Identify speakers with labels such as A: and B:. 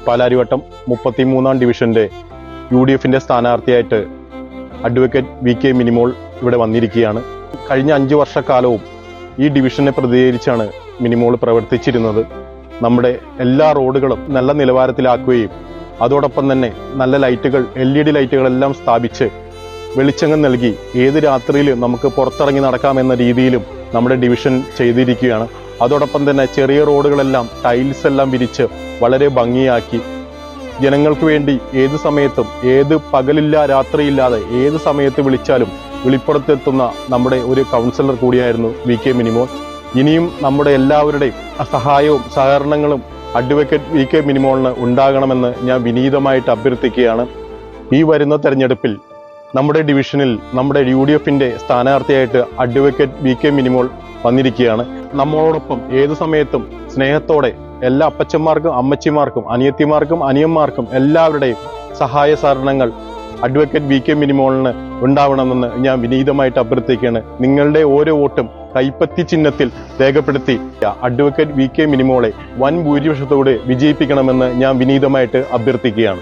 A: പാലാരിവട്ടം 33-ാം ഡിവിഷന്റെ UDFന്റെ സ്ഥാനാർത്ഥിയായിട്ട് advocate VK Minimol ഇവിടെ വന്നിരിക്കുകയാണ്. കഴിഞ്ഞ 5 വർഷക്കാലവും ഈ ഡിവിഷനെ പ്രതിനിധീകരിച്ചാണ് മിനിമോൾ പ്രവർത്തിച്ചിരുന്നത്. നമ്മുടെ എല്ലാ റോഡുകളും നല്ല നിലവാരത്തിലാക്കുകയും അതോടൊപ്പം തന്നെ നല്ല ലൈറ്റുകൾ LED ലൈറ്റുകളെല്ലാം സ്ഥാപിച്ച് വെളിച്ചങ്ങൾ നൽകി ഏത് രാത്രിയിലും നമുക്ക് പുറത്തിറങ്ങി നടക്കാമെന്ന രീതിയിലും നമ്മുടെ ഡിവിഷൻ ചെയ്തിരിക്കുകയാണ്. അതോടൊപ്പം തന്നെ ചെറിയ റോഡുകളെല്ലാം ടൈൽസ് എല്ലാം വിരിച്ച് വളരെ ഭംഗിയാക്കി ജനങ്ങൾക്ക് വേണ്ടി ഏത് സമയത്തും ഏത് പകലില്ല രാത്രിയില്ലാതെ ഏത് സമയത്ത് വിളിച്ചാലും വിളിപ്പുറത്തെത്തുന്ന നമ്മുടെ ഒരു കൗൺസിലർ കൂടിയായിരുന്നു VK മിനിമോൾ. ഇനിയും നമ്മുടെ എല്ലാവരുടെയും സഹായവും സഹകരണങ്ങളും അഡ്വക്കേറ്റ് VK മിനിമോളിന് ഉണ്ടാകണമെന്ന് ഞാൻ വിനീതമായിട്ട് അഭ്യർത്ഥിക്കുകയാണ്. ഈ വരുന്ന തെരഞ്ഞെടുപ്പിൽ നമ്മുടെ ഡിവിഷനിൽ നമ്മുടെ UDFന്റെ സ്ഥാനാർത്ഥിയായിട്ട് അഡ്വക്കേറ്റ് VK മിനിമോൾ വന്നിരിക്കുകയാണ്. നമ്മളോടൊപ്പം ഏത് സമയത്തും സ്നേഹത്തോടെ എല്ലാ അപ്പച്ചന്മാർക്കും അമ്മച്ചിമാർക്കും അനിയത്തിമാർക്കും അനിയന്മാർക്കും എല്ലാവരുടെയും സഹായ സഹകരണങ്ങൾ അഡ്വക്കേറ്റ് VK മിനിമോളിന് ഉണ്ടാവണമെന്ന് ഞാൻ വിനീതമായിട്ട് അഭ്യർത്ഥിക്കുകയാണ്. നിങ്ങളുടെ ഓരോ വോട്ടും കൈപ്പത്തി ചിഹ്നത്തിൽ രേഖപ്പെടുത്തി അഡ്വക്കേറ്റ് VK മിനിമോളെ വൻ ഭൂരിപക്ഷത്തോടെ വിജയിപ്പിക്കണമെന്ന് ഞാൻ വിനീതമായിട്ട് അഭ്യർത്ഥിക്കുകയാണ്.